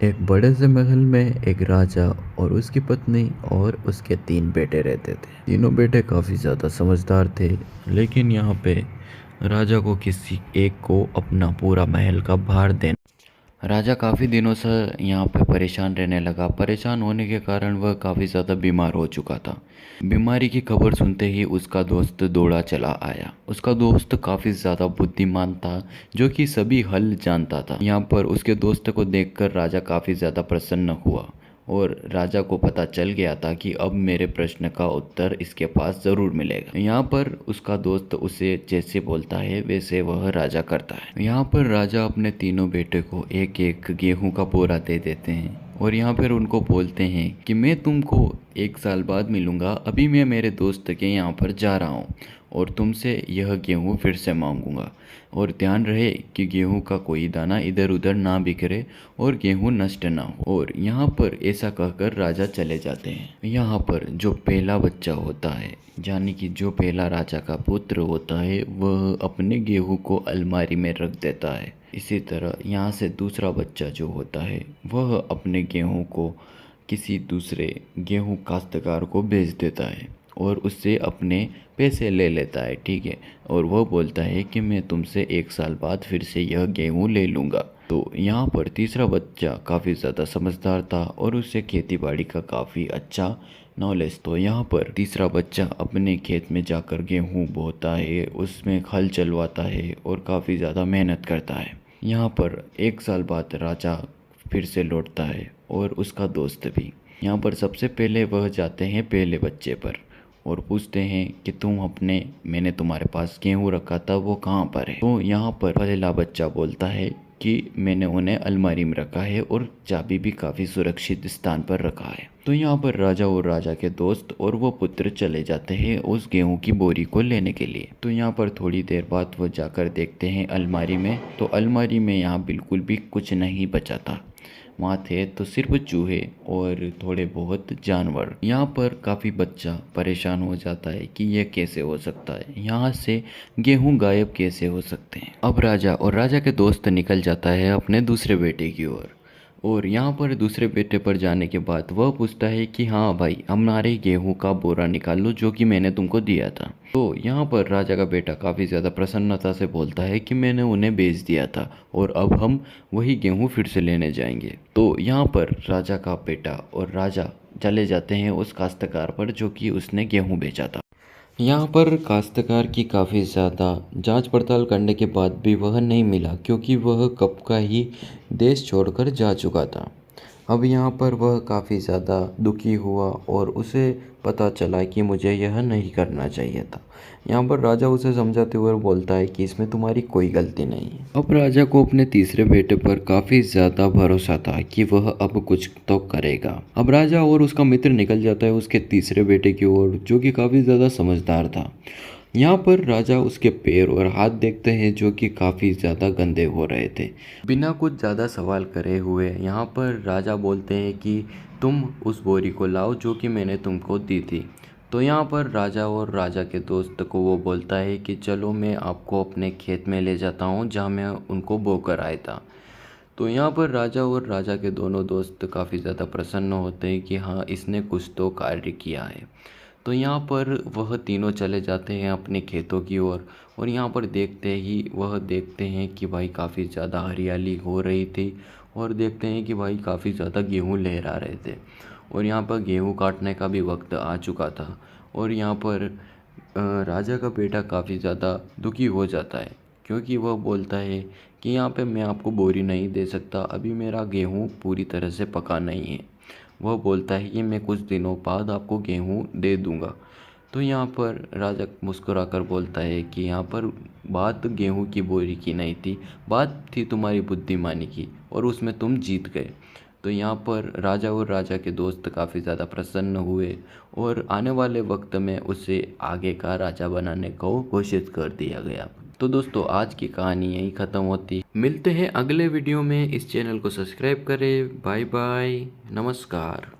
एक बड़े से महल में एक राजा और उसकी पत्नी और उसके 3 बेटे रहते थे। तीनों बेटे काफ़ी ज़्यादा समझदार थे, लेकिन यहाँ पे राजा को किसी एक को अपना पूरा महल का भार देना। राजा काफ़ी दिनों से यहाँ पे परेशान रहने लगा। परेशान होने के कारण वह काफ़ी ज़्यादा बीमार हो चुका था। बीमारी की खबर सुनते ही उसका दोस्त दौड़ा चला आया। उसका दोस्त काफ़ी ज़्यादा बुद्धिमान था, जो कि सभी हल जानता था। यहाँ पर उसके दोस्त को देखकर राजा काफ़ी ज़्यादा प्रसन्न हुआ और राजा को पता चल गया था कि अब मेरे प्रश्न का उत्तर इसके पास ज़रूर मिलेगा। यहाँ पर उसका दोस्त उसे जैसे बोलता है वैसे वह राजा करता है। यहाँ पर राजा अपने तीनों बेटे को एक एक गेहूं का बोरा दे देते हैं और यहाँ पर उनको बोलते हैं कि मैं तुमको 1 साल बाद मिलूंगा। अभी मैं मेरे दोस्त के यहाँ पर जा रहा हूँ और तुमसे यह गेहूँ फिर से मांगूंगा, और ध्यान रहे कि गेहूं का कोई दाना इधर उधर ना बिखरे और गेहूं नष्ट ना हो। और यहाँ पर ऐसा कहकर राजा चले जाते हैं। यहाँ पर जो पहला बच्चा होता है, यानी कि जो पहला राजा का पुत्र होता है, वह अपने गेहूं को अलमारी में रख देता है। इसी तरह यहाँ से दूसरा बच्चा जो होता है, वह अपने गेहूं को किसी दूसरे गेहूं काश्तकार को बेच देता है और उससे अपने पैसे ले लेता है, ठीक है। और वह बोलता है कि मैं तुमसे 1 साल बाद फिर से यह गेहूँ ले लूँगा। तो यहाँ पर तीसरा बच्चा काफ़ी ज़्यादा समझदार था और उसे खेती बाड़ी का काफ़ी अच्छा नॉलेज। तो यहाँ पर तीसरा बच्चा अपने खेत में जाकर गेहूँ बोता है, उसमें हल चलवाता है और काफ़ी ज़्यादा मेहनत करता है। यहाँ पर 1 साल बाद राजा फिर से लौटता है और उसका दोस्त भी। यहाँ पर सबसे पहले वह जाते हैं पहले बच्चे पर और पूछते हैं कि मैंने तुम्हारे पास गेहूँ रखा था, वो कहाँ पर है। तो यहाँ पर पहला बच्चा बोलता है कि मैंने उन्हें अलमारी में रखा है और चाबी भी काफ़ी सुरक्षित स्थान पर रखा है। तो यहाँ पर राजा और राजा के दोस्त और वो पुत्र चले जाते हैं उस गेहूं की बोरी को लेने के लिए। तो यहाँ पर थोड़ी देर बाद वो जाकर देखते हैं अलमारी में, तो अलमारी में यहाँ बिल्कुल भी कुछ नहीं बचा था। वहाँ थे तो सिर्फ चूहे और थोड़े बहुत जानवर। यहाँ पर काफ़ी बच्चा परेशान हो जाता है कि यह कैसे हो सकता है, यहाँ से गेहूं गायब कैसे हो सकते हैं। अब राजा और राजा के दोस्त निकल जाता है अपने दूसरे बेटे की ओर। और यहाँ पर दूसरे बेटे पर जाने के बाद वह पूछता है कि हाँ भाई, हमारे गेहूं का बोरा निकाल लो जो कि मैंने तुमको दिया था। तो यहाँ पर राजा का बेटा काफ़ी ज़्यादा प्रसन्नता से बोलता है कि मैंने उन्हें बेच दिया था और अब हम वही गेहूं फिर से लेने जाएंगे। तो यहाँ पर राजा का बेटा और राजा चले जाते हैं उस काश्तकार पर जो कि उसने गेहूँ बेचा था। यहाँ पर काश्तकार की काफ़ी ज़्यादा जांच पड़ताल करने के बाद भी वह नहीं मिला, क्योंकि वह कब का ही देश छोड़कर जा चुका था। अब यहाँ पर वह काफ़ी ज़्यादा दुखी हुआ और उसे पता चला कि मुझे यह नहीं करना चाहिए था। यहाँ पर राजा उसे समझाते हुए बोलता है कि इसमें तुम्हारी कोई गलती नहीं है। अब राजा को अपने तीसरे बेटे पर काफ़ी ज़्यादा भरोसा था कि वह अब कुछ तो करेगा। अब राजा और उसका मित्र निकल जाता है उसके तीसरे बेटे की ओर, जो कि काफ़ी ज़्यादा समझदार था। यहाँ पर राजा उसके पैर और हाथ देखते हैं जो कि काफ़ी ज़्यादा गंदे हो रहे थे। बिना कुछ ज़्यादा सवाल करे हुए यहाँ पर राजा बोलते हैं कि तुम उस बोरी को लाओ जो कि मैंने तुमको दी थी। तो यहाँ पर राजा और राजा के दोस्त को वो बोलता है कि चलो मैं आपको अपने खेत में ले जाता हूँ जहाँ मैं उनको बोकर आया था। तो यहाँ पर राजा और राजा के दोनों दोस्त काफ़ी ज़्यादा प्रसन्न होते हैं कि हाँ, इसने कुछ तो कार्य किया है। तो यहाँ पर वह तीनों चले जाते हैं अपने खेतों की ओर और यहाँ पर देखते हैं कि भाई काफ़ी ज़्यादा हरियाली हो रही थी और देखते हैं कि भाई काफ़ी ज़्यादा गेहूँ लहरा रहे थे और यहाँ पर गेहूँ काटने का भी वक्त आ चुका था। और यहाँ पर राजा का बेटा काफ़ी ज़्यादा दुखी हो जाता है, क्योंकि वह बोलता है कि यहाँ पे मैं आपको बोरी नहीं दे सकता, अभी मेरा गेहूँ पूरी तरह से पका नहीं है। वह बोलता है कि मैं कुछ दिनों बाद आपको गेहूँ दे दूँगा। तो यहाँ पर राजा मुस्कुराकर बोलता है कि यहाँ पर बात गेहूँ की बोरी की नहीं थी, बात थी तुम्हारी बुद्धिमानी की और उसमें तुम जीत गए। तो यहाँ पर राजा और राजा के दोस्त काफ़ी ज़्यादा प्रसन्न हुए और आने वाले वक्त में उसे आगे का राजा बनाने को घोषित कर दिया गया। तो दोस्तों, आज की कहानी यहीं ख़त्म होती। मिलते हैं अगले वीडियो में। इस चैनल को सब्सक्राइब करें। बाय बाय, नमस्कार।